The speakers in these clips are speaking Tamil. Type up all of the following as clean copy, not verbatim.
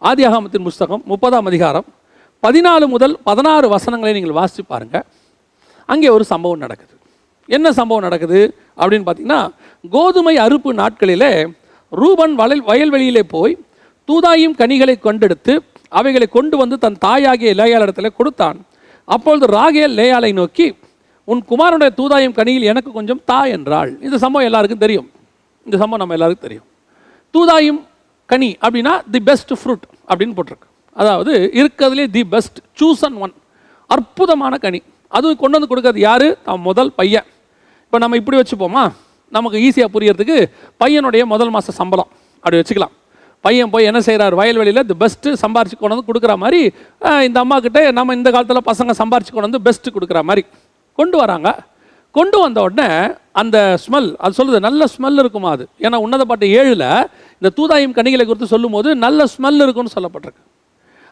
ஆதியாகமத்தின் புஸ்தகம் 30ஆம் அதிகாரம் 14 முதல் 16 வசனங்களை நீங்கள் வாசித்து பாருங்கள். அங்கே ஒரு சம்பவம் நடக்குது. என்ன சம்பவம் நடக்குது அப்படின்னு பார்த்தீங்கன்னா, கோதுமை அறுப்பு நாட்களிலே ரூபன் வயல்வெளியிலே போய் தூதாயும் கனிகளை கொண்டெடுத்து அவைகளை கொண்டு வந்து தன் தாயாகிய லேயாளிடத்தில் கொடுத்தான். அப்பொழுது ராகேல் லேயாளை நோக்கி, உன் குமாரனுடைய தூதாயும் கனியில் எனக்கு கொஞ்சம் தா என்றாள். இந்த சம்பவம் எல்லாருக்கும் தெரியும். இந்த சம்பவம் நம்ம எல்லாருக்கும் தெரியும். தூதாயும் கனி அப்படின்னா தி பெஸ்ட் ஃப்ரூட் அப்படின்னு போட்டிருக்கு. அதாவது இருக்கிறதுலே தி பெஸ்ட் சூசன் ஒன், அற்புதமான கனி. அதுவும் கொண்டு வந்து கொடுக்கறது யாரு? தான் முதல் பையன். இப்போ நம்ம இப்படி வச்சுப்போமா, நமக்கு ஈஸியாக புரியறதுக்கு பையனுடைய முதல் மாத சம்பளம் அப்படி வச்சுக்கலாம். பையன் போய் என்ன செய்கிறார், வயல்வெளியில் தி பெஸ்ட்டு சம்பாரிச்சு கொண்டு வந்து கொடுக்குற மாதிரி இந்த அம்மா கிட்ட நம்ம இந்த காலத்தில் பசங்க சம்பாரிச்சு கொண்டு வந்து பெஸ்ட்டு கொடுக்குற மாதிரி கொண்டு வராங்க. கொண்டு வந்த உடனே அந்த ஸ்மெல், அது சொல்லுது நல்ல ஸ்மெல் இருக்குமா அது. ஏன்னா உன்னத பாட்டு 7ல் இந்த தூதாயும் கனிகளை குறித்து சொல்லும் போது நல்ல ஸ்மெல் இருக்குன்னு சொல்லப்பட்டிருக்கு.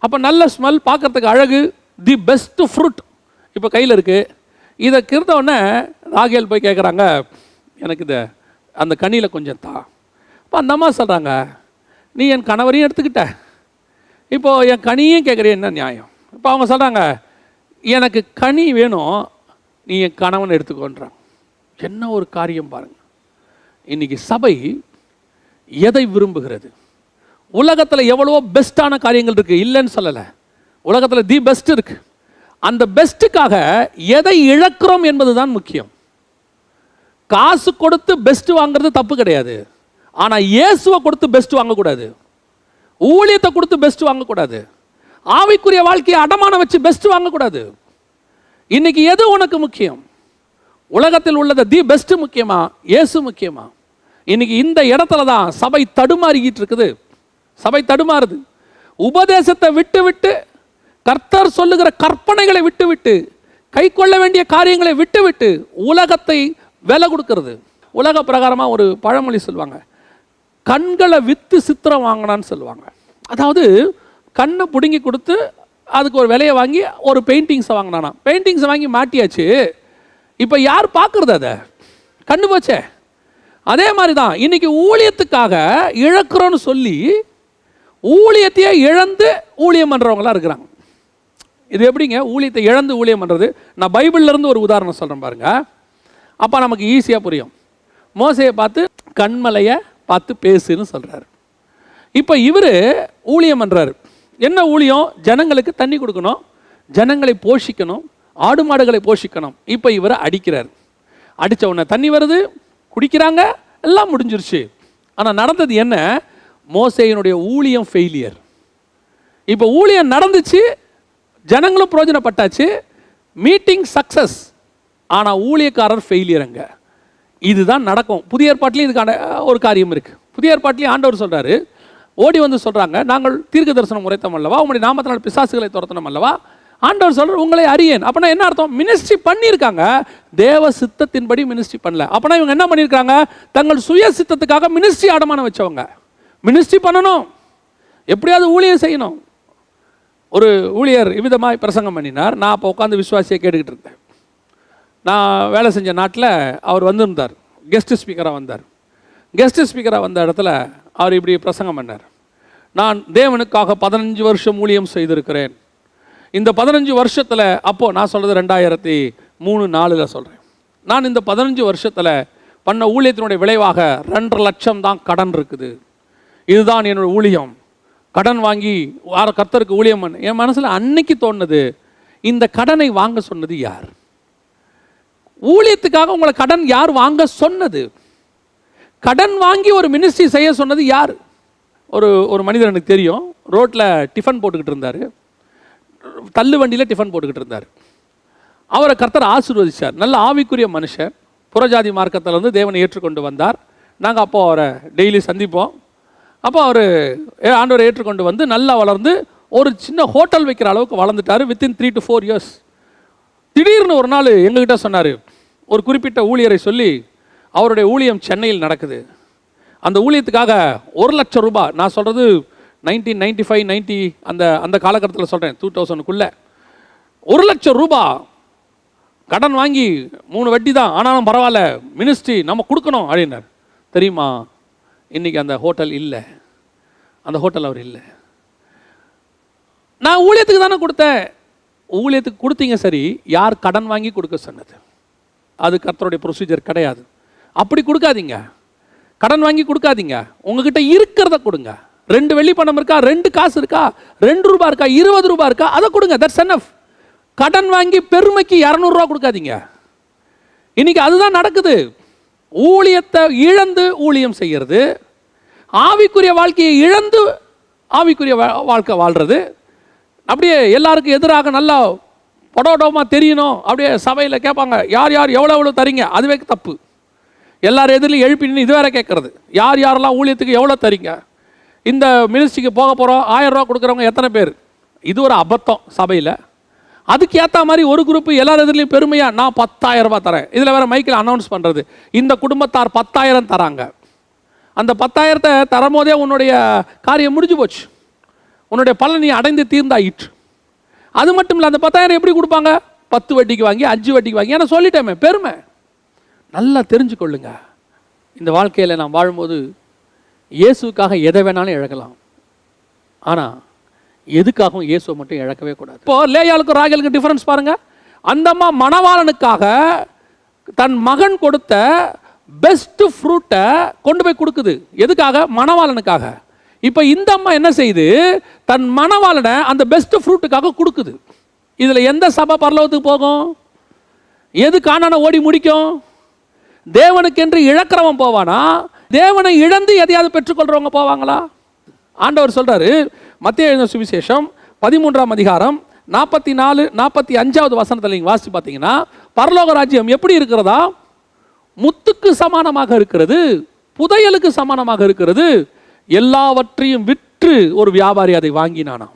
அப்போ நல்ல ஸ்மெல், பார்க்கறதுக்கு அழகு, தி பெஸ்ட் ஃப்ரூட் இப்போ கையில் இருக்குது. இதை கிருந்த உடனே ராகேல் போய் கேட்குறாங்க, எனக்கு இதை அந்த கனியில் கொஞ்சம் தா. இப்போ அந்த அம்மா சொல்கிறாங்க, நீ என் கணவரையும் எடுத்துக்கிட்ட, இப்போது என் கனியும் கேட்குறேன், என்ன நியாயம்? இப்போ அவங்க சொல்கிறாங்க, எனக்கு கனி வேணும், நீ என் கணவன் எடுத்துக்கோன்றாங்க. என்ன ஒரு காரியம் பாருங்கள். இன்றைக்கி சபை எதை விரும்புகிறது? உலகத்தில் எவ்வளவோ பெஸ்ட்டான காரியங்கள் இருக்குது, இல்லைன்னு சொல்லலை. உலகத்தில் தி பெஸ்ட் இருக்குது. அந்த பெஸ்ட்டுக்காக எதை இழக்கிறோம் என்பது தான் முக்கியம். காசு கொடுத்து பெஸ்ட் வாங்குறது தப்பு கிடையாது. ஆனால் இயேசுவை கொடுத்து பெஸ்ட் வாங்கக்கூடாது. ஊழியத்தை கொடுத்து பெஸ்ட் வாங்கக்கூடாது. ஆவிக்குரிய வாழ்க்கையை அடமான வச்சு பெஸ்ட் வாங்கக்கூடாது. இன்னைக்கு எது உனக்கு முக்கியம்? உலகத்தில் உள்ளது தி பெஸ்ட் முக்கியமா, இயேசு முக்கியமா? இன்னைக்கு இந்த இடத்துல தான் சபை தடுமாறிக்கிட்டு இருக்குது. சபை தடுமாறுது. உபதேசத்தை விட்டு விட்டு, கர்த்தர் சொல்லுகிற கற்பனைகளை விட்டு விட்டு, கை கொள்ள வேண்டிய காரியங்களை விட்டு விட்டு உலகத்தை விலை கொடுக்கறது. உலக பிரகாரமாக ஒரு பழமொழி சொல்லுவாங்க, கண்களை விற்று சித்திரம் வாங்கினான்னு சொல்லுவாங்க. அதாவது கண்ணை பிடுங்கி கொடுத்து அதுக்கு ஒரு விலையை வாங்கி ஒரு பெயிண்டிங்ஸை வாங்கினானா. பெயிண்டிங்ஸை வாங்கி மாட்டியாச்சு, இப்போ யார் பார்க்குறது? அதை கண்ணு போச்சே. அதே மாதிரி தான் இன்னைக்கு ஊழியத்துக்காக இழக்கிறோன்னு சொல்லி ஊழியத்தையே இழந்து ஊழியம் பண்ணுறவங்களாம் இருக்கிறாங்க. இது எப்படிங்க ஊழியத்தை இழந்து ஊழியம் பண்ணுறது? நான் பைபிள்லேருந்து ஒரு உதாரணம் சொல்கிறேன் பாருங்க, அப்போ நமக்கு ஈஸியாக புரியும். மோசையை பார்த்து கண்மலையை பார்த்து பேசுன்னு சொல்கிறாரு. இப்போ இவர் ஊழியம் பண்ணுறாரு. என்ன ஊழியம்? ஜனங்களுக்கு தண்ணி கொடுக்கணும், ஜனங்களை போஷிக்கணும், ஆடு மாடுகளை போஷிக்கணும். இப்போ இவரை அடிக்கிறார். அடித்த உடனே தண்ணி வருது, குடிக்கிறாங்க, எல்லாம் முடிஞ்சிருச்சு. ஆனால் நடந்தது என்ன? மோசேயினுடைய ஊழியம் ஃபெயிலியர். இப்போ ஊழியம் நடந்துச்சு, ஜனங்களும் பிரயோஜனப்பட்டாச்சு, மீட்டிங் சக்ஸஸ், ஆனால் ஊழியக்காரர் ஃபெயிலியர். அங்கே இதுதான் நடக்கும். புதிய ஏற்பாட்டிலையும் இதுக்கான ஒரு காரியம் இருக்குது. புதிய ஏற்பாட்டிலையும் ஆண்டவர் சொல்கிறாரு, ஓடி வந்து சொல்கிறாங்க, நாங்கள் தீர்க்க தரிசனம் உரைத்தோம் அல்லவா, உங்களுடைய நாமத்தினால் பிசாசுகளை துரத்தணும் அல்லவா. ஆண்டவர் சொல்கிறார், உங்களை அறியேன். அப்படின்னா என்ன அர்த்தம்? மினிஸ்ட்ரி பண்ணியிருக்காங்க, தேவ சித்தத்தின்படி மினிஸ்ட்ரி பண்ணல. அப்படின்னா இவங்க என்ன பண்ணியிருக்காங்க? தங்கள் சுய சித்தத்துக்காக மினிஸ்ட்ரி அடமான வச்சவங்க. மினிஸ்ட்ரி பண்ணணும், எப்படியாவது ஊழியம் செய்யணும். ஒரு ஊழியர் இவ்விதமாக பிரசங்கம் பண்ணினார். நான் அப்போ உட்காந்து விசுவாசியை கேட்டுக்கிட்டு இருந்தேன். நான் வேலை செஞ்ச நாட்டில் அவர் வந்திருந்தார், கெஸ்ட் ஸ்பீக்கராக வந்தார். கெஸ்ட் ஸ்பீக்கராக வந்த இடத்துல அவர் இப்படி பிரசங்கம் பண்ணார், நான் தேவனுக்காக 15 வருஷம் ஊழியம் செய்திருக்கிறேன். இந்த 15 வருஷத்தில், அப்போது நான் சொல்கிறது 2003-4 சொல்கிறேன், நான் இந்த 15 வருஷத்தில் பண்ண ஊழியத்தினுடைய விளைவாக 2.5 லட்சம் தான் கடன் இருக்குது. இதுதான் என்னோடய ஊழியம். கடன் வாங்கி கர்த்தருக்கு ஊழியம் பண்ண என் மனசில் அன்னைக்கு தோணுது, இந்த கடனை வாங்க சொன்னது யார்? ஊழியத்துக்காக உங்களை கடன் யார் வாங்க சொன்னது? கடன் வாங்கி ஒரு மினிஸ்ட்ரி செய்ய சொன்னது யார்? ஒரு மனிதர் எனக்கு தெரியும், ரோட்டில் டிஃபன் போட்டுக்கிட்டு இருந்தார், தள்ளு வண்டியில் டிஃபன் போட்டுக்கிட்டு இருந்தார். அவரை கர்த்தர் ஆசீர்வதிச்சார். நல்ல ஆவிக்குரிய மனுஷன், புறஜாதி மார்க்கத்தில் வந்து தேவனை ஏற்றுக்கொண்டு வந்தார். நாங்கள் அப்போது அவரை டெய்லி சந்திப்போம். அப்போ அவர் ஆண்டவரை ஏற்றுக்கொண்டு வந்து நல்லா வளர்ந்து ஒரு சின்ன ஹோட்டல் வைக்கிற அளவுக்கு வளர்ந்துட்டார். Within 3 to 4 years. திடீர்னு ஒரு நாள் எங்ககிட்ட சொன்னார், ஒரு குறிப்பிட்ட ஊழியரை சொல்லி அவருடைய ஊழியம் சென்னையில் நடக்குது, அந்த ஊழியத்துக்காக 1 லட்சம் ரூபாய், நான் சொல்கிறது 1995-90 அந்த காலகட்டத்தில் சொல்கிறேன், 2000க்குள்ளே 1 லட்சம் ரூபாய் கடன் வாங்கி 3 வட்டி தான், ஆனாலும் பரவாயில்ல, மினிஸ்ட்ரி நம்ம கொடுக்கணும் அப்படின்னார். தெரியுமா, இன்றைக்கி அந்த ஹோட்டல் இல்லை, அந்த ஹோட்டல் அவர் இல்லை. நான் ஊழியத்துக்கு தானே கொடுத்தேன். ஊழியத்துக்கு கொடுத்தீங்க சரி, யார் கடன் வாங்கி கொடுக்க சொன்னது? அது கர்த்தருடைய ப்ரொசீஜர் கிடையாது. அப்படி கொடுக்காதீங்க, கடன் வாங்கி கொடுக்காதீங்க. உங்ககிட்ட இருக்கிறத கொடுங்க. 2 வெள்ளி பணம் இருக்கா, 2 காசு இருக்கா, 2 ரூபாய் இருக்கா, 20 ரூபாய் இருக்கா, அதை கொடுங்க. That's enough. கடன் வாங்கி பெருமைக்கு 200 ரூபா கொடுக்காதீங்க. இன்னைக்கு அதுதான் நடக்குது. ஊழியத்தை இழந்து ஊழியம் செய்யறது, ஆவிக்குரிய வாழ்க்கையை இழந்து ஆவிக்குரிய வாழ்க்கை வாழ்றது, அப்படியே எல்லாருக்கும் எதிராக நல்லா படோடோமா தெரியணும். அப்படியே சபையில் கேட்பாங்க, யார் யார் எவ்வளோ எவ்வளோ தரீங்க, அதுவே தப்பு. எல்லாரும் எதிரிலையும் எழுப்பி நின்று இது வேற கேட்கறது, யார் யாரெல்லாம் ஊழியத்துக்கு எவ்வளோ தரீங்க, இந்த மினிஸ்ட்ரிக்கு போக போகிறோம் 1000 ரூபா கொடுக்குறவங்க எத்தனை பேர். இது ஒரு அபத்தம் சபையில். அதுக்கு ஏற்ற மாதிரி ஒரு குரூப் எல்லார் எதிரிலையும் பெருமையாக நான் 10,000 ரூபா தரேன். இதில் வேறு மைக்கில் அனௌன்ஸ் பண்ணுறது, இந்த குடும்பத்தார் 10,000 தராங்க. அந்த 10,000 தரும் போதே உன்னுடைய காரியம் முடிஞ்சு போச்சு, உன்னுடைய பலன் நீ அடைந்து தீர்ந்தாயிற்று. அது மட்டும் இல்லை, அந்த 10,000 எப்படி கொடுப்பாங்க? 10 வட்டிக்கு வாங்கி 5 வட்டிக்கு வாங்கி. ஏன்னா சொல்லிட்டேமே, பெருமை. நல்லா தெரிஞ்சுக்கொள்ளுங்க, இந்த வாழ்க்கையில் நாம் வாழும்போது இயேசுக்காக எதை வேணாலும் இழக்கலாம், ஆனால் எதுக்காகவும் இயேசுவை மட்டும் இழக்கவே கூடாது. இப்போ லேயாளுக்கும் ராகேலுக்கும் டிஃபரன்ஸ் பாருங்க. அந்த அம்மா மணவாளனுக்காக தன் மகன் கொடுத்த பெஸ்ட் ஃப்ரூட்டை கொண்டு போய் கொடுக்குது. எதுக்காக? மணவாளனுக்காக. இப்போ இந்த அம்மா என்ன செய்யுது? தன் மணவாளனை அந்த பெஸ்ட் ஃப்ரூட்டுக்காக கொடுக்குது. இதில் எந்த சபை பரலோகத்துக்கு போகும்? எது காணான ஓடி முடிக்கும்? தேவனுக்கென்று இழக்கிறவன் போவானா? தேவனை இழந்து எதையாவது பெற்றுக்கொள்றவங்க போவாங்களா? ஆண்டவர் சொல்றாரு, மத்தேயு எழுதின சுவிசேஷம் 13ஆம் அதிகாரம் 44, 45வது வசனத்தில் நீங்கள் வாசித்து பார்த்தீங்கன்னா, பரலோக ராஜ்யம் எப்படி இருக்கிறதா? முத்துக்கு சமானமாக இருக்கிறது, புதையலுக்கு சமானமாக இருக்கிறது. எல்லாவற்றையும் விற்று ஒரு வியாபாரி அதை வாங்கினானாம்.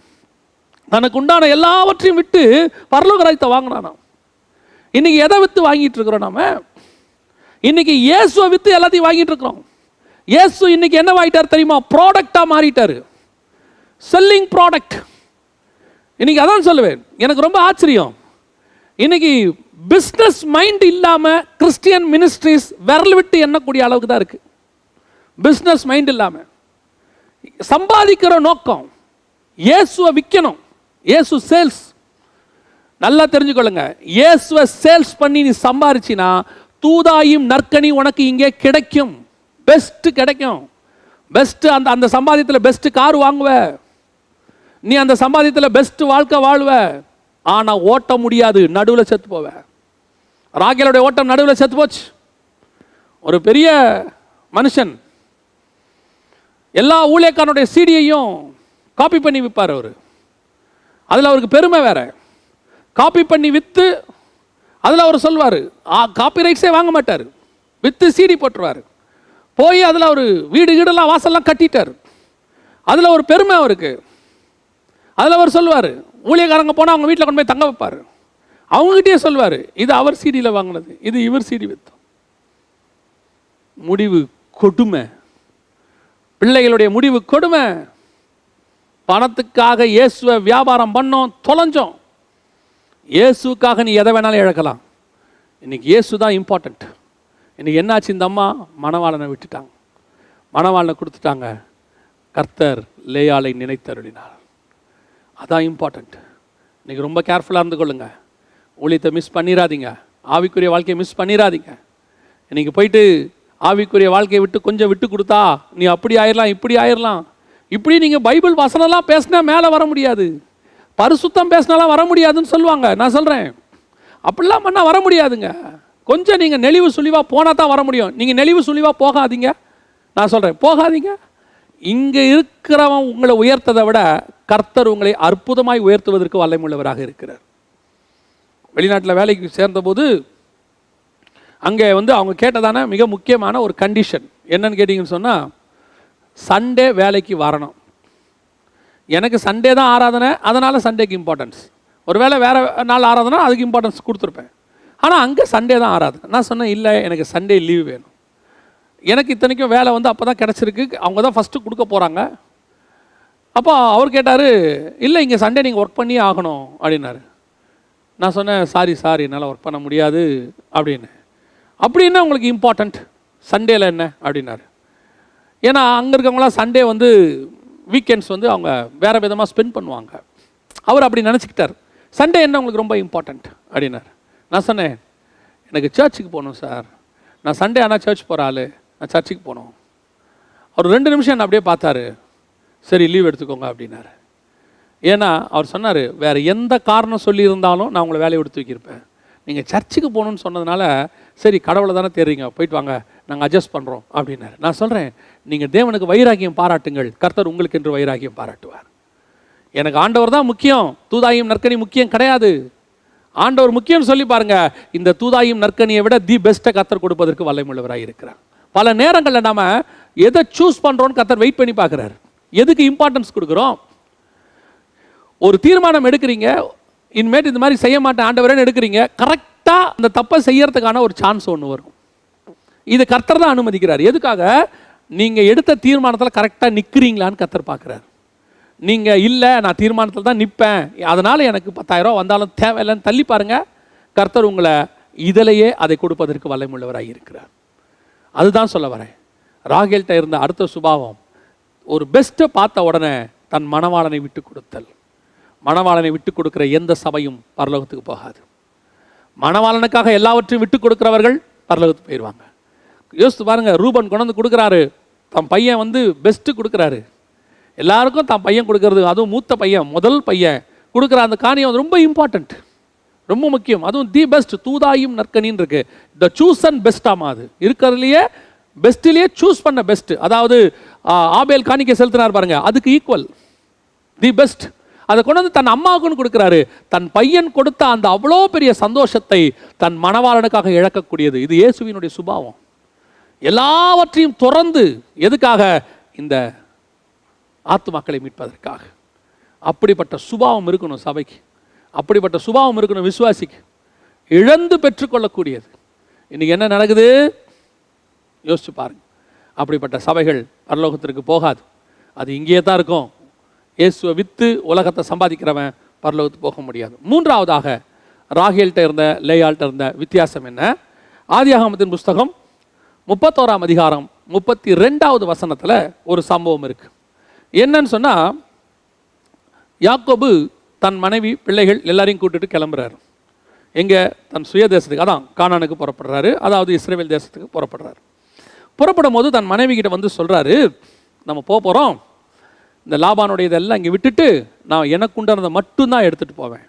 தனக்கு உண்டான எல்லாவற்றையும் விட்டு பரலோக ராஜ்யத்தை வாங்கினானாம். இன்னைக்கு எதை வித்து வாங்கிட்டு இருக்கிறோம்? நாம இன்னைக்கு இயேசுவை வித்து எல்லாத்தையும் வாங்கிட்டு இருக்கிறோம். இயேசு இன்னைக்கு என்ன வாங்கிட்டார் தெரியுமா? ப்ராடக்டா மாறிட்டாரு, செல்லிங் ப்ராடக்ட். இன்னைக்கு அதான் சொல்லுவேன், எனக்கு ரொம்ப ஆச்சரியம். இன்னைக்கு பிஸ்னஸ் மைண்ட் இல்லாம கிறிஸ்டியன் மினிஸ்ட்ரிஸ் விரல் விட்டு எண்ணக்கூடிய அளவுக்கு தான் இருக்கு. பிஸ்னஸ் மைண்ட் இல்லாம சம்பாதிக்கிற நோக்கம், இயேசுவை விற்கணும். இயேசு சேல்ஸ். நல்லா தெரிஞ்சுக்கொள்ளுங்க, இயேசுவை சேல்ஸ் பண்ணி நீ சம்பாரிச்சினா தூதாயும் நற்கனி உனக்கு இங்கே கிடைக்கும். பெஸ்ட் கிடைக்கும். பெஸ்ட் அந்த அந்த சம்பாதியத்தில் பெஸ்ட் கார் வாங்குவ, நீ அந்த சம்பாதியத்தில் பெஸ்ட் வாழ்க்கை வாழ்வ. ஆனால் ஓட்ட முடியாது, நடுவில் செத்து போவ. ராகேலுடைய ஓட்டம் நடுவில் செத்து போச்சு. ஒரு பெரிய மனுஷன் எல்லா ஊழியக்காரனுடைய சீடியையும் காப்பி பண்ணி விற்பார். அவர் அதில் அவருக்கு பெருமை வேற. காப்பி பண்ணி விற்று அதில் அவர் சொல்வார், காப்பி ரைட்ஸே வாங்க மாட்டார், விற்று சீடி போட்டுருவார். போய் அதில் அவர் வீடு வீடெல்லாம் வாசல்லாம் கட்டிட்டார். அதில் ஒரு பெருமை அவருக்கு. அதில் அவர் சொல்வார், ஊழியக்காரங்க போனால் அவங்க வீட்டில் கொண்டு போய் தங்க வைப்பார். அவங்ககிட்டயே சொல்வார், இது அவர் சீடியில் வாங்கினது, இது இவர் சீடி விற்றோம். முடிவு கொடுமை. பிள்ளைகளுடைய முடிவு கொடுமை. பணத்துக்காக இயேசுவை வியாபாரம் பண்ணோம், தொலைஞ்சோம். இயேசுக்காக நீ எதை வேணாலும் இழக்கலாம். இன்னைக்கு இயேசு தான் இம்பார்ட்டன்ட். இன்னைக்கு என்னாச்சு? இந்த அம்மா மணவாளனை விட்டுட்டாங்க, மணவாளனை கொடுத்துட்டாங்க. கர்த்தர் லேயாளை நினைத்தருளினார். அதான் இம்பார்ட்டன்ட். இன்னைக்கு ரொம்ப கேர்ஃபுல்லாக இருந்து கொள்ளுங்க. ஊழியத்தை மிஸ் பண்ணிடாதீங்க, ஆவிக்குரிய வாழ்க்கையை மிஸ் பண்ணிடாதீங்க. இன்னைக்கு போயிட்டு ஆவிக்குரிய வாழ்க்கையை விட்டு கொஞ்சம் விட்டு கொடுத்தா நீ அப்படி ஆயிடலாம், இப்படி ஆயிடலாம். இப்படி நீங்கள் பைபிள் வசனம்லாம் பேசினா மேலே வர முடியாது, பரிசுத்தம் பேசினாலாம் வர முடியாதுன்னு சொல்லுவாங்க. நான் சொல்கிறேன், அப்படிலாம் பண்ணால் வர முடியாதுங்க. கொஞ்சம் நீங்கள் நெளிவு சுழிவாக போனால் தான் வர முடியும். நீங்கள் நெளிவு சுழிவாக போகாதீங்க. நான் சொல்கிறேன், போகாதீங்க. இங்கே இருக்கிறவன் உங்களை உயர்த்ததை விட கர்த்தர் உங்களை அற்புதமாய் உயர்த்துவதற்கு வல்லமையுள்ளவராக இருக்கிறார். வெளிநாட்டில் வேலைக்கு சேர்ந்தபோது அங்கே அவங்க கேட்டதான மிக முக்கியமான ஒரு கண்டிஷன் என்னன்னு கேட்டிங்கன்னு சொன்னால், சண்டே வேலைக்கு வரணும். எனக்கு சண்டே தான் ஆராதனை, அதனால் சண்டேக்கு இம்பார்ட்டன்ஸ். ஒருவேளை வேறு நாள் ஆராதனை அதுக்கு இம்பார்ட்டன்ஸ் கொடுத்துருப்பேன். ஆனால் அங்கே சண்டே தான் ஆராதனை. நான் சொன்னேன், இல்லை எனக்கு சண்டே லீவ் வேணும். எனக்கு இத்தனைக்கும் வேலை அப்போ தான் கிடச்சிருக்கு, அவங்க தான் ஃபஸ்ட்டு கொடுக்க போகிறாங்க. அப்போ அவர் கேட்டார், இல்லை இங்கே சண்டே நீங்கள் ஒர்க் பண்ணியே ஆகணும் அப்படின்னாரு. நான் சொன்னேன், சாரி என்னால் ஒர்க் பண்ண முடியாது அப்படின்னு. அப்படின்னா உங்களுக்கு இம்பார்ட்டண்ட் சண்டேல என்ன அப்படின்னாரு. ஏன்னா அங்கே இருக்கவங்களாம் சண்டே வீக்கெண்ட்ஸ் அவங்க வேறு விதமாக ஸ்பெண்ட் பண்ணுவாங்க. அவர் அப்படி நினச்சிக்கிட்டார். சண்டே என்ன உங்களுக்கு ரொம்ப இம்பார்ட்டண்ட் அப்படின்னார். நான் சொன்னேன், எனக்கு சர்ச்சுக்கு போகணும் சார், நான் சண்டே ஆனால் சர்ச் போகிற ஆள், நான் சர்ச்சுக்கு போகணும். அவர் 2 நிமிஷம் என்ன அப்படியே பார்த்தாரு. சரி லீவ் எடுத்துக்கோங்க அப்படின்னாரு. ஏன்னா அவர் சொன்னார், வேறு எந்த காரணம் சொல்லியிருந்தாலும் நான் உங்களை வேலையை விட்டு தூக்கியிருப்பேன். நீங்கள் சர்ச்சுக்கு போகணுன்னு சொன்னதுனால சரி கடவுளை தானே தேடுறீங்க, போயிட்டு வாங்க, நாங்கள் அட்ஜஸ்ட் பண்ணுறோம் அப்படின்னாரு. நான் சொல்கிறேன், நீங்கள் தேவனுக்கு வைராக்கியம் பாராட்டுங்கள், கர்த்தர் உங்களுக்கு என்று வைராக்கியம் பாராட்டுவார். எனக்கு ஆண்டவர் தான் முக்கியம், தூதாயும் நற்கனி முக்கியம் கிடையாது. ஆண்டவர் முக்கியம்னு சொல்லி பாருங்க, இந்த தூதாயும் நற்கனியை விட தி பெஸ்ட்டை கர்த்தர் கொடுப்பதற்கு வல்லமையுள்ளவராக இருக்கிறார். பல நேரங்களில் நம்ம எதை சூஸ் பண்ணுறோன்னு கர்த்தர் வெயிட் பண்ணி பார்க்குறாரு. எதுக்கு இம்பார்ட்டன்ஸ் கொடுக்குறோம்? ஒரு தீர்மானம் எடுக்கிறீங்க, இனிமேட்டு இந்த மாதிரி செய்ய மாட்டேன் ஆண்டவரேன்னு எடுக்கிறீங்க, கரெக்டாக அந்த தப்பை செய்யறதுக்கான ஒரு சான்ஸ் ஒன்று வரும். இது கர்த்தர் தான் அனுமதிக்கிறார். எதுக்காக? நீங்கள் எடுத்த தீர்மானத்தில் கரெக்டாக நிற்கிறீங்களான்னு கர்த்தர் பார்க்குறாரு. நீங்கள் இல்லை நான் தீர்மானத்தில் தான் நிற்பேன், அதனால் எனக்கு 10,000 ரூபா வந்தாலும் தேவையில்லைன்னு தள்ளி பாருங்கள், கர்த்தர் உங்களை இதிலேயே அதை கொடுப்பதற்கு வல்லமையுள்ளவராக இருக்கிறார். அதுதான் சொல்ல வரேன். ராகேல்கிட்ட இருந்த அடுத்த சுபாவம், ஒரு பெஸ்ட்டை பார்த்த உடனே தன் மணவாளனை விட்டு கொடுத்தல். மணவாளனை விட்டு கொடுக்குற எந்த சபையும் பரலோகத்துக்கு போகாது. மணவாளனுக்காக எல்லாவற்றையும் விட்டு கொடுக்குறவர்கள் பரலோகத்துக்கு போயிடுவாங்க. யோசித்து பாருங்க, ரூபன் கொண்டு வந்து கொடுக்குறாரு, தன் பையன் வந்து பெஸ்ட்டு கொடுக்குறாரு. எல்லாருக்கும் தான் பையன் கொடுக்கறது, அதுவும் மூத்த பையன், முதல் பையன் கொடுக்குற அந்த காரியம் ரொம்ப இம்பார்ட்டண்ட், ரொம்ப முக்கியம். அதுவும் தி பெஸ்ட், தூதாயும் நற்கனின்னு இருக்கு. த சூஸ் அண்ட் பெஸ்டாமா, அது இருக்கிறதுலையே பெஸ்ட்லேயே சூஸ் பண்ண பெஸ்ட். அதாவது ஆபேல் காணிக்கை செலுத்தினார் பாருங்க, அதுக்கு ஈக்குவல் தி பெஸ்ட். அதை கொண்டு வந்து தன் அம்மாவுக்குன்னு கொடுக்குறாரு. தன் பையன் கொடுத்த அந்த அவ்வளோ பெரிய சந்தோஷத்தை தன் மணவாளனுக்காக இழக்கக்கூடியது. இது இயேசுவினுடைய சுபாவம். எல்லாவற்றையும் துறந்து எதுக்காக? இந்த ஆத்துமாக்களை மீட்பதற்காக. அப்படிப்பட்ட சுபாவம் இருக்கணும் சபைக்கு, அப்படிப்பட்ட சுபாவம் இருக்கணும் விசுவாசிக்கு. இழந்து பெற்றுக்கொள்ளக்கூடியது. இன்னைக்கு என்ன நடக்குது யோசிச்சு பாருங்க. அப்படிப்பட்ட சபைகள் பரலோகத்திற்கு போகாது, அது இங்கேயே தான் இருக்கும். இயேசுவை விற்று உலகத்தை சம்பாதிக்கிறவன் பரலோகத்துக்கு போக முடியாது. மூன்றாவதாக ராகேல்கிட்ட இருந்த லேயாள்கிட்ட இருந்த வித்தியாசம் என்ன? ஆதியாகமத்தின் புஸ்தகம் 31ஆம் அதிகாரம் 32வது வசனத்தில் ஒரு சம்பவம் இருக்கு. என்னன்னு சொன்னால், யாக்கோபு தன் மனைவி பிள்ளைகள் எல்லாரையும் கூட்டிட்டு கிளம்புறாரு. எங்கே? தன் சுய தேசத்துக்கு, அதான் கானானுக்கு புறப்படுறாரு, அதாவது இஸ்ரவேல் தேசத்துக்கு புறப்படுறாரு. புறப்படும் போது தன் மனைவி கிட்ட வந்து சொல்கிறாரு, நம்ம போகிறோம், இந்த லாபானுடைய இதெல்லாம் இங்கே விட்டுட்டு நான் எனக்கு உண்டானதை மட்டும்தான் எடுத்துகிட்டு போவேன்.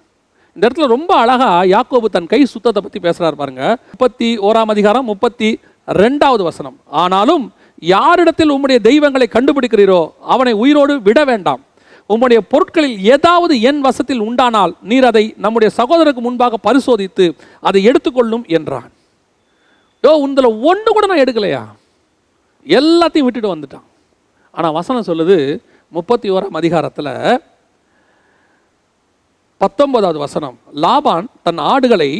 இந்த இடத்துல ரொம்ப அழகாக யாக்கோபு தன் கை சுத்தத்தை பற்றி பேசுகிறார் பாருங்க. 31ஆம் அதிகாரம் 32வது வசனம். ஆனாலும் யாரிடத்தில் உம்முடைய தெய்வங்களை கண்டுபிடிக்கிறீரோ அவனை உயிரோடு விட வேண்டாம். உம்முடைய பொருட்களில் ஏதாவது என் வசத்தில் உண்டானால் நீர் அதை நம்முடைய சகோதரருக்கு முன்பாக பரிசோதித்து அதை எடுத்துக்கொள்ளும் என்றான். உங்களை ஒன்று கூட நான் எடுக்கலையா, எல்லாத்தையும் விட்டுட்டு வந்துட்டான். ஆனால் வசனம் சொல்லுது 31ஆம் அதிகாரத்தில் 19வது வசனம், லாபான் தன் ஆடுகளை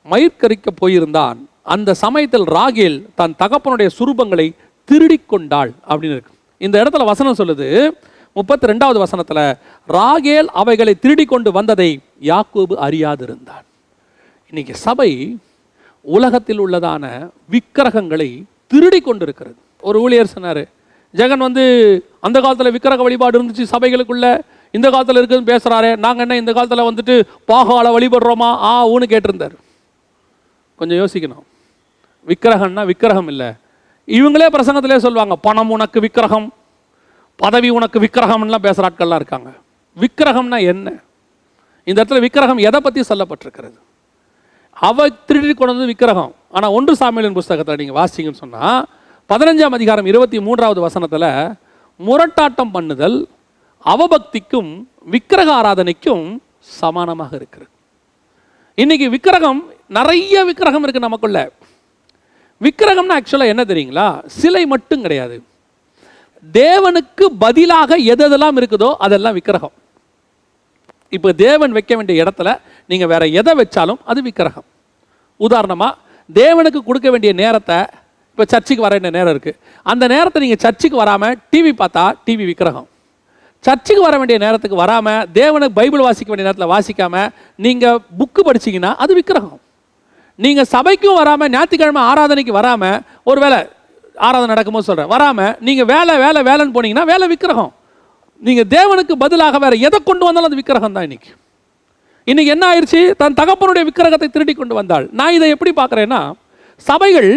மயிர்கரிக்க போயிருந்தான். அந்த சமயத்தில் ராகேல் தன் தகப்பனுடைய சுரூபங்களை திருடிக்கொண்டாள் அப்படின்னு இருக்கு. இந்த இடத்துல வசனம் சொல்லுது 32வது வசனத்தில், ராகேல் அவைகளை திருடி கொண்டு வந்ததை யாக்கோபு அறியாதிருந்தான். இன்னைக்கு சபை உலகத்தில் உள்ளதான விக்கிரகங்களை திருடி கொண்டிருக்கிறது. ஒரு ஊழியர் சொன்னார், ஜெகன் வந்து அந்த காலத்தில் விக்கிரக வழிபாடு இருந்துச்சு சபைகளுக்குள்ள, இந்த காலத்தில் இருக்குதுன்னு பேசுகிறாரு, நாங்கள் என்ன இந்த காலத்தில் வந்துட்டு பாகால வழிபடுறோமா ஊன்னு கேட்டிருந்தார். கொஞ்சம் யோசிக்கணும். விக்கிரகம்னா விக்கிரகம் இல்லை. இவங்களே பிரசங்கத்திலே சொல்லுவாங்க, பணம் உனக்கு விக்கிரகம், பதவி உனக்கு விக்கிரகம்லாம் பேசுகிற ஆட்கள்லாம் இருக்காங்க. விக்கிரகம்னா என்ன? இந்த இடத்துல விக்கிரகம் எதை பற்றி சொல்லப்பட்டிருக்கிறது? அவ திருடி கொண்டு வந்து விக்கிரகம். ஆனால் 1 சாமுவேலின் புஸ்தகத்தில் நீங்கள் வாசிங்கன்னு சொன்னால் 15ஆம் அதிகாரம் 23வது வசனத்தில் முரட்டாட்டம் பண்ணுதல் அவபக்திக்கும் விக்கிரக ஆராதனைக்கும் சமானமாக இருக்கிறது. இன்னைக்கு விக்கிரகம், நிறைய விக்கிரகம் இருக்கு நமக்குள்ள. விக்கிரகம்னா ஆக்சுவலாக என்ன தெரியுங்களா? சிலை மட்டும் கிடையாது. தேவனுக்கு பதிலாக எதெல்லாம் இருக்குதோ அதெல்லாம் விக்கிரகம். இப்போ தேவன் வைக்க வேண்டிய இடத்துல நீங்கள் வேற எதை வச்சாலும் அது விக்கிரகம். உதாரணமாக, தேவனுக்கு கொடுக்க வேண்டிய நேரத்தை, இப்போ சர்ச்சுக்கு வர வேண்டிய நேரம் இருக்குது, அந்த நேரத்தை நீங்கள் சர்ச்சுக்கு வராமல் டிவி பார்த்தா டிவி விக்கிரகம். சர்ச்சுக்கு வர வேண்டிய நேரத்துக்கு வராமல், தேவனுக்கு பைபிள் வாசிக்க வேண்டிய நேரத்தில் வாசிக்காமல் நீங்கள் புக்கு படிச்சிங்கன்னா அது விக்கிரகம். நீங்கள் சபைக்கும் வராமல், ஞாயிற்றுக்கிழமை ஆராதனைக்கு வராமல், ஒரு வேளை ஆராதனை நடக்கும்போது சொல்கிறேன், வராமல் நீங்கள் வேலை வேலை வேலைன்னு போனீங்கன்னா வேலை விக்கிரகம். நீங்கள் தேவனுக்கு பதிலாக வேற எதை கொண்டு வந்தாலும் அது விக்கிரகம் தான். இன்னைக்கு என்ன ஆயிடுச்சு? தன் தகப்பனுடைய விக்கிரகத்தை திருடி கொண்டு வந்தாள். நான் இதை எப்படி பார்க்குறேன்னா, சபைகள்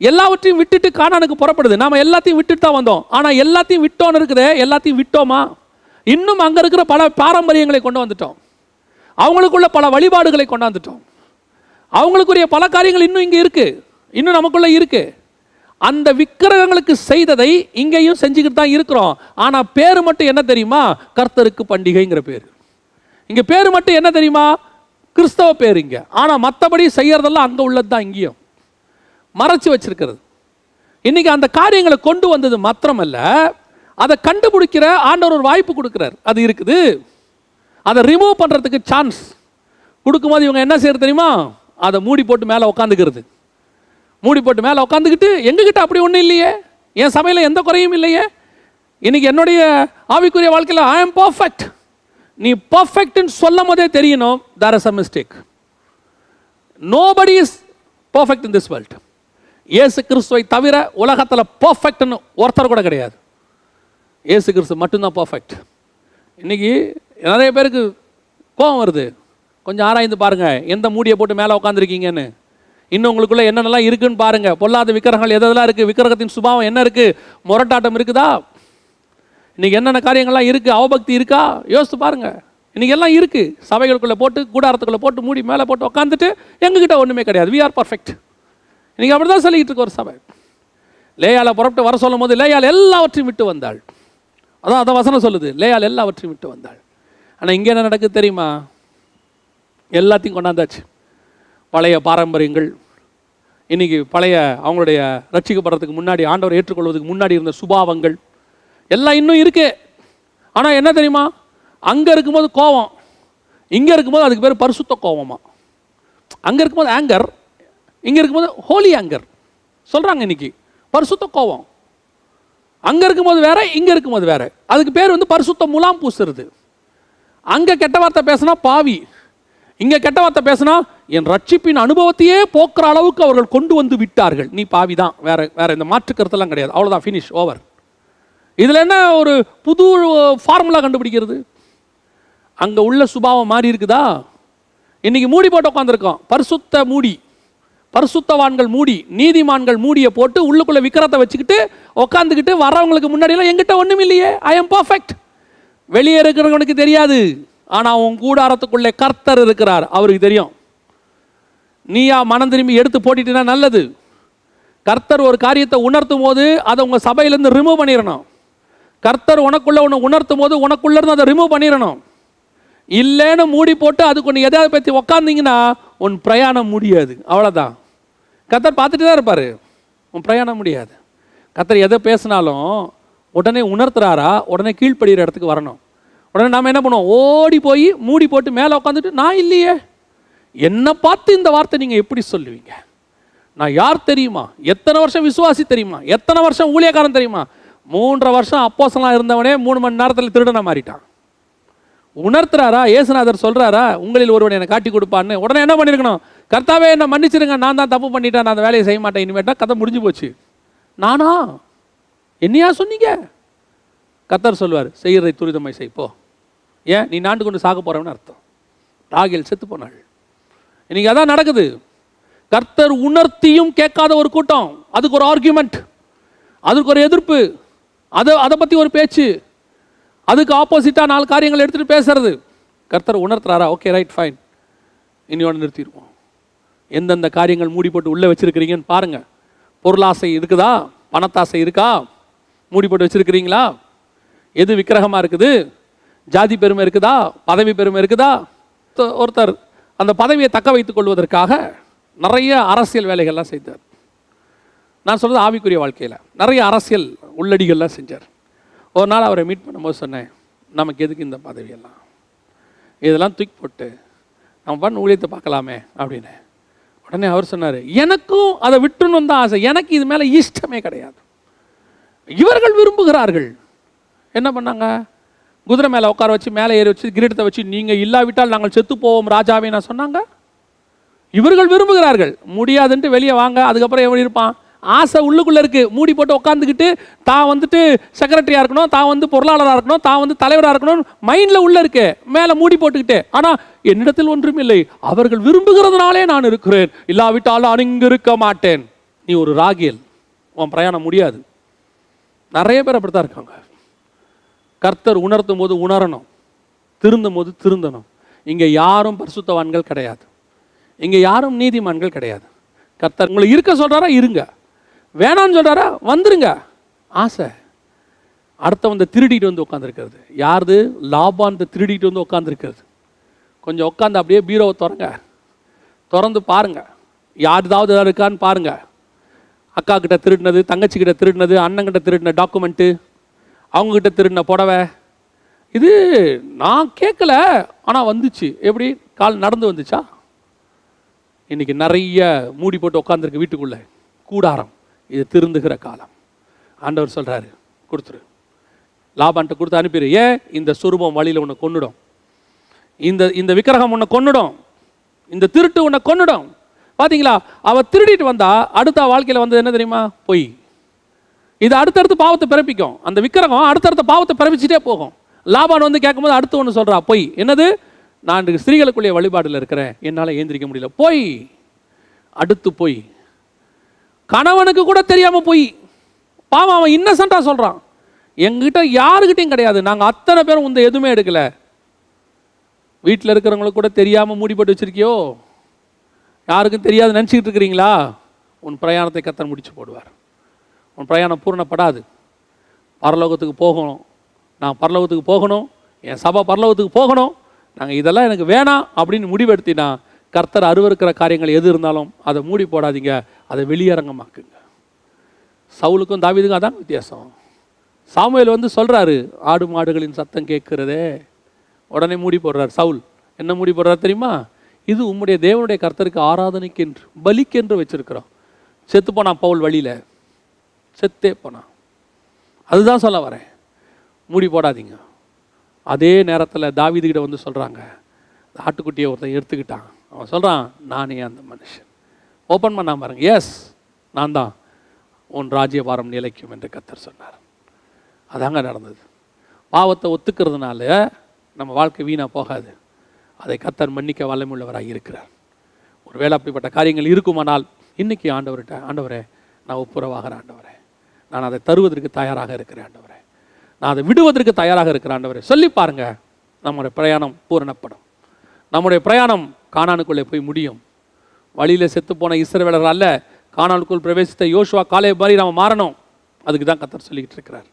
எல்லாவற்றையும் விட்டுட்டு கானானுக்கு புறப்படுது. நாம் எல்லாத்தையும் விட்டுட்டு தான் வந்தோம். ஆனால் எல்லாத்தையும் விட்டோன்னு இருக்குதே, எல்லாத்தையும் விட்டோமா? இன்னும் அங்கே இருக்கிற பல பாரம்பரியங்களை கொண்டு வந்துட்டோம். அவங்களுக்குள்ள பல வழிபாடுகளை கொண்டாந்துட்டோம். அவங்களுக்குரிய பல காரியங்கள் இன்னும் இங்கே இருக்கு, இன்னும் நமக்குள்ள இருக்கு. அந்த விக்கிரகங்களுக்கு செய்ததை இங்கேயும் செஞ்சுக்கிட்டு தான் இருக்கிறோம். ஆனால் பேர் மட்டும் என்ன தெரியுமா? கர்த்தருக்கு பண்டிகைங்கிற பேர். இங்கே பேர் மட்டும் என்ன தெரியுமா? கிறிஸ்தவ பேர் இங்கே. ஆனால் மற்றபடி செய்யறதெல்லாம் அங்கே உள்ளது தான் இங்கேயும் மறைச்சு வச்சிருக்கிறது. இன்னைக்கு அந்த காரியங்களை கொண்டு வந்தது மாத்திரமல்ல, அதை கண்டுபிடிக்கிற ஆண்டவர் ஒரு வாய்ப்பு கொடுக்குறார். அது இருக்குது. அதை ரிமூவ் பண்ணுறதுக்கு சான்ஸ் கொடுக்கும்போது இவங்க என்ன செய்யறது தெரியுமா? அதை மூடி போட்டு மேலே உட்காந்துக்கிறது. மூடி போட்டு மேலே உட்காந்துக்கிட்டு எங்ககிட்ட அப்படி ஒன்றும் இல்லையே, என் சபையில் எந்த குறையும் இல்லையே, இன்னைக்கு என்னுடைய ஆவிக்குரிய வாழ்க்கையில் ஐ ஆம் பர்ஃபெக்ட். நீ பர்ஃபெக்ட்னு சொல்லும் போதே தெரியணும் there is a mistake. Nobody is perfect in this world. இயேசு கிறிஸ்துவை தவிர உலகத்தில் பர்ஃபெக்ட்னு ஒருத்தர் கூட கிடையாது. இயேசு கிறிஸ்து மட்டும்தான் பர்ஃபெக்ட். இன்னைக்கு நிறைய பேருக்கு கோபம் வருது. கொஞ்சம் ஆராய்ந்து பாருங்க, எந்த மூடியை போட்டு மேலே உட்காந்துருக்கீங்கன்னு. இன்னும் உங்களுக்குள்ள என்னென்னலாம் இருக்குன்னு பாருங்க. பொல்லாத விக்கிரகங்கள் எதெல்லாம் இருக்குது, விக்கிரகத்தின் சுபாவம் என்ன இருக்குது, முரட்டாட்டம் இருக்குதா, இன்னைக்கு என்னென்ன காரியங்கள்லாம் இருக்குது, அவபக்தி இருக்கா, யோசித்து பாருங்க. இன்னைக்கு எல்லாம் இருக்குது. சபைகளுக்குள்ளே போட்டு கூடாரத்துக்குள்ளே போட்டு மூடி மேலே போட்டு உட்காந்துட்டு எங்ககிட்ட ஒன்றுமே கிடையாது, வி ஆர் பர்ஃபெக்ட். இன்னைக்கு அப்படி தான் சொல்லிக்கிட்டு இருக்க ஒரு சபை. லேயால புறப்பட்டு வர சொல்லும் போது லேயால் எல்லாவற்றையும் விட்டு வந்தாள். அதான் வசனம் சொல்லுது, லேயால் எல்லாவற்றையும் விட்டு வந்தாள். ஆனால் இங்கே என்ன நடக்குது தெரியுமா? எல்லாத்தையும் கொண்டாந்தாச்சு. பழைய பாரம்பரியங்கள், இன்னைக்கு பழைய அவங்களுடைய ரட்சிக்கப்படுறதுக்கு முன்னாடி, ஆண்டவர் ஏற்றுக்கொள்வதுக்கு முன்னாடி இருந்த சுபாவங்கள் எல்லாம் இன்னும் இருக்கு. ஆனால் என்ன தெரியுமா? அங்கே இருக்கும்போது கோபம், இங்கே இருக்கும்போது அதுக்கு பேர் பரிசுத்த கோபமா. அங்கே இருக்கும்போது ஆங்கர், இங்கே இருக்கும்போது ஹோலி ஆங்கர் சொல்கிறாங்க. இன்னைக்கு பரிசுத்த கோபம் அங்கே இருக்கும்போது வேற, இங்கே இருக்கும்போது வேற. அதுக்கு பேர் வந்து பரிசுத்த முலாம் பூசுறது. அங்கே கெட்ட வார்த்தை பேசினா பாவி, இங்கே கெட்ட வார்த்தை பேசினா என் ரட்சிப்பின் அனுபவத்தையே போக்குற அளவுக்கு அவர்கள் கொண்டு வந்து விட்டார்கள். நீ பாவி தான், வேற வேற இந்த மாற்று கருத்தெல்லாம் கிடையாது, அவ்வளோதான், ஃபினிஷ், ஓவர். இதில் என்ன ஒரு புது ஃபார்முலா கண்டுபிடிக்கிறது? அங்கே உள்ள சுபாவம் மாறி இருக்குதா? இன்னைக்கு மூடி போட்டு உட்காந்துருக்கோம். பரிசுத்த மூடி, பரிசுத்தவான்கள் மூடி, நீதிமான்கள் மூடியை போட்டு உள்ளுக்குள்ள விக்கிரத்தை வச்சுக்கிட்டு உட்காந்துக்கிட்டு வரவங்களுக்கு முன்னாடியெல்லாம் எங்கிட்ட ஒன்றும் இல்லையே, ஐ எம் பர்ஃபெக்ட். வெளியே இருக்கிறவனுக்கு தெரியாது, ஆனால் உன் கூடாரத்துக்குள்ளே கர்த்தர் இருக்கிறார், அவருக்கு தெரியும். நீயா மனம் திரும்பி எடுத்து போட்டிட்டா நல்லது. கர்த்தர் ஒரு காரியத்தை உணர்த்தும் போது அதை உங்கள் சபையிலேருந்து ரிமூவ் பண்ணிடணும். கர்த்தர் உனக்குள்ள ஒன்று உணர்த்தும் போது உனக்குள்ள இருந்து அதை ரிமூவ் பண்ணிடணும். இல்லைன்னு மூடி போட்டு அதுக்கு ஒன்று எதாவது பற்றி உக்காந்திங்கன்னா உன் பிரயாணம் முடியாது, அவ்வளோதான். கர்த்தர் பார்த்துட்டு தான் இருப்பார், உன் பிரயாணம் முடியாது. கர்த்தர் எதை பேசினாலும் உடனே உணர்த்துறாரா, உடனே கீழ்ப்படுகிற இடத்துக்கு வரணும். உடனே நாம் என்ன பண்ணுவோம்? ஓடி போய் மூடி போட்டு மேலே உட்காந்துட்டு நான் இல்லையே, என்னை பார்த்து இந்த வார்த்தை நீங்கள் எப்படி சொல்லுவீங்க? நான் யார் தெரியுமா? எத்தனை வருஷம் விசுவாசி தெரியுமா? எத்தனை வருஷம் ஊழியக்காரன் தெரியுமா? 3.5 வருஷம் அப்போஸ்தலனா இருந்தவனே 3 மணி நேரத்தில் திருடனா மாறிட்டான். உணர்த்துறாரா? இயேசுநாதர் சொல்றாரா உங்களில் ஒருவன் என்னை காட்டி கொடுப்பான்னு? உடனே என்ன பண்ணிருக்கணும்? கர்த்தாவே என்னை மன்னிச்சிருங்க, நான் தான் தப்பு பண்ணிட்டேன், நான் அந்த வேலையை செய்ய மாட்டேன் இனிமேட்டா. கதை முடிஞ்சு போச்சு. நானா? என்னையா சொன்னீங்க? கர்த்தர் சொல்வார், செய்யறதை துரிதமாய் செய்ப்போ. ஏன் நீ நாண்டு கொண்டு சாக போறவன்னு அர்த்தம். ராகேல் செத்து போனாள். இன்னைக்கு அதான் நடக்குது. கர்த்தர் உணர்த்தியும் கேட்காத ஒரு கூட்டம், அதுக்கு ஒரு ஆர்கியூமெண்ட், அதுக்கு ஒரு எதிர்ப்பு, அதை பற்றி ஒரு பேச்சு, அதுக்கு ஆப்போசிட்டாக 4 காரியங்கள் எடுத்துகிட்டு பேசுறது. கர்த்தர் உணர்த்துறாரா? ஓகே, ரைட், ஃபைன், இன்னையோட நிறுத்திடுவோம். எந்தெந்த காரியங்கள் மூடி போட்டு உள்ளே வச்சுருக்கிறீங்கன்னு பாருங்கள். பொருளாசை இருக்குதா? பணத்தாசை இருக்கா? மூடி போட்டு வச்சுருக்கிறீங்களா? எது விக்கிரகமாக இருக்குது? ஜாதி பெருமை இருக்குதா? பதவி பெருமை இருக்குதா? ஒருத்தர் அந்த பதவியை தக்க வைத்துக் கொள்வதற்காக நிறைய அரசியல் வேலைகள்லாம் செய்தார். நான் சொல்கிறது ஆவிக்குரிய வாழ்க்கையில் நிறைய அரசியல் உள்ளடிகள்லாம் செஞ்சார். ஒரு நாள் அவரை மீட் பண்ணும்போது சொன்னேன், நமக்கு எதுக்கு இந்த பதவியெல்லாம், இதெல்லாம் தூக்கி போட்டு நம்ம பண்ண ஊழியத்தை பார்க்கலாமே அப்படின்னு. உடனே அவர் சொன்னார், எனக்கும் அதை விட்டுணும் தான் ஆசை, எனக்கு இது மேலே இஷ்டமே கிடையாது. இவர்கள் விரும்புகிறார்கள். என்ன பண்ணாங்க? குதிரை மேலே உட்கார வச்சு மேலே ஏறி வச்சு கிரீடத்தை வச்சு நீங்கள் இல்லாவிட்டால் நாங்கள் செத்து போவோம் ராஜாவே நான் சொன்னாங்க. இவர்கள் விரும்புகிறார்கள். முடியாதுன்ட்டு வெளியே வாங்க. அதுக்கப்புறம் எப்படி இருப்பான்? ஆசை உள்ளுக்குள்ளே இருக்குது. மூடி போட்டு உட்காந்துக்கிட்டு தான் வந்துட்டு செக்ரட்டரியாக இருக்கணும், தான் வந்து பொருளாளராக இருக்கணும், தான் வந்து தலைவராக இருக்கணும், மைண்டில் உள்ளே இருக்கு, மேலே மூடி போட்டுக்கிட்டு. ஆனால் என்னிடத்தில் ஒன்றும் இல்லை, அவர்கள் விரும்புகிறதுனாலே நான் இருக்கிறேன், இல்லாவிட்டால் நான் இங்கு இருக்க மாட்டேன். நீ ஒரு ராகியல், உன் பிரயாணம் முடியாது. நிறைய பேர் அப்படித்தான் இருக்காங்க. கர்த்தர் உணர்த்தும் போது உணரணும், திருந்தும் போது திருந்தணும். இங்கே யாரும் பரிசுத்தவான்கள் கிடையாது, இங்கே யாரும் நீதிமான்கள் கிடையாது. கர்த்தர் உங்களை இருக்க சொல்கிறாரா இருங்க, வேணான்னு சொல்கிறாரா வந்துருங்க. ஆசை அடுத்தவன் திருடிட்டு வந்து உட்காந்துருக்கிறது. யாருது? லாபான் திருடிட்டு வந்து உட்காந்துருக்கிறது. கொஞ்சம் உட்காந்து அப்படியே பீரோவை திறந்து பாருங்க, யாருதாவது இருக்கான்னு பாருங்க. அக்கா கிட்ட திருடினது, தங்கச்சி கிட்ட திருடினது, அண்ணங்கிட்ட திருடின டாக்குமெண்ட்டு, அவங்கக்கிட்ட திருடின புடவை, இது நான் கேட்கல ஆனால் வந்துச்சு. எப்படி? கால் நடந்து வந்துச்சா? இன்னைக்கு நிறைய மூடி போட்டு உட்காந்துருக்கு வீட்டுக்குள்ளே, கூடாரம். இது திருந்துகிற காலம். ஆண்டவர் சொல்கிறாரு, கொடுத்துரு, லாபான்ட்ட கொடுத்து அனுப்பிடு. ஏன்? இந்த சுரூபம் வழியில் உன்னை கொன்னுடும், இந்த விக்கிரகம் உன்னை கொன்னுடும், இந்த திருட்டு உன்னை கொன்னுடும். பார்த்தீங்களா? அவள் திருடிட்டு வந்தா அடுத்த வாழ்க்கையில் வந்து என்ன தெரியுமா? பொய். இது அடுத்தடுத்து பாவத்தை பிறப்பிக்கும். அந்த விக்கிரகம் அடுத்தடுத்த பாவத்தை பிறப்பிச்சுட்டே போகும். லாபான் வந்து கேட்கும்போது அடுத்து ஒன்று சொல்கிறா, பொய். என்னது? நான் இன்றைக்கு ஸ்திரீகளுக்குள்ளே வழிபாடில் இருக்கிறேன், என்னால் ஏந்திரிக்க முடியல. பொய். அடுத்து பொய். கணவனுக்கு கூட தெரியாமல் பொய். பாவம், அவன் இன்னசென்ட்டாக சொல்கிறான், எங்கிட்ட யாருக்கிட்டையும் கிடையாது, நாங்கள் அத்தனை பேரும் உந்த எதுவுமே எடுக்கலை. வீட்டில் இருக்கிறவங்களுக்கு கூட தெரியாமல் மூடி போட்டு வச்சிருக்கியோ? யாருக்கும் தெரியாது நினச்சிக்கிட்டு இருக்கிறீங்களா? உன் பிரயாணத்தை கர்த்தர் முடிச்சு போடுவார். உன் பிரயாணம் பூர்ணப்படாது. பரலோகத்துக்கு போகணும், நான் பரலோகத்துக்கு போகணும், என் சபை பரலோகத்துக்கு போகணும், நாங்கள் இதெல்லாம் எனக்கு வேணாம் அப்படின்னு முடிவெடுத்தினா கர்த்தர் அருவருக்கிற காரியங்கள் எது இருந்தாலும் அதை மூடி போடாதீங்க, அதை வெளியரங்கமாக்குங்க. சவுலுக்கும் தாவீதுக்கும் அதான் வித்தியாசம். சாமுவேல் வந்து சொல்கிறாரு, ஆடு மாடுகளின் சத்தம் கேட்கிறதே, உடனே மூடி போடுறார். சவுல் என்ன மூடி போடுறார் தெரியுமா? இது உம்முடைய தேவனுடைய கர்த்தருக்கு ஆராதனைக்கென்று பலிக்கென்று வச்சிருக்கிறோம். செத்து போனான் பவுல், வழியில் செத்தே போனான். அதுதான் சொல்ல வரேன், மூடி போடாதீங்க. அதே நேரத்தில் தாவீதுகிட்ட வந்து சொல்கிறாங்க, ஆட்டுக்குட்டியை ஒருத்தன் எடுத்துக்கிட்டான். அவன் சொல்கிறான், நானே அந்த மனுஷன். ஓப்பன் பண்ணாம பாருங்க, எஸ் நான் தான், உன் ராஜ்யபாரம் நிலைக்கும் என்று கர்த்தர் சொன்னார். அதாங்க நடந்தது. பாவத்தை ஒத்துக்கிறதுனால நம்ம வாழ்க்கை வீணாக போகாது. அதை கர்த்தர் மன்னிக்க வல்லமையுள்ளவராக இருக்கிறார். ஒருவேளை அப்படிப்பட்ட காரியங்கள் இருக்குமானால் இன்றைக்கி ஆண்டவர்கிட்ட, ஆண்டவரே நான் ஒப்புரவாகிறேன், ஆண்டவரே நான் அதை தருவதற்கு தயாராக இருக்கிறேன், ஆண்டவரே நான் அதை விடுவதற்கு தயாராக இருக்கிறேன், ஆண்டவரே சொல்லி பாருங்க. நம்முடைய பிரயாணம் பூரணப்படும். நம்முடைய பிரயாணம் கானானுக்குள்ளே போய் முடியும். வழியில் செத்து போன இஸ்ரவேலர்கள் அல்ல, கானானுக்குள் பிரவேசித்த யோசுவா காலேப் மாதிரி நம்ம மாறணும். அதுக்கு தான் கர்த்தர் சொல்லிக்கிட்டு இருக்கிறார்.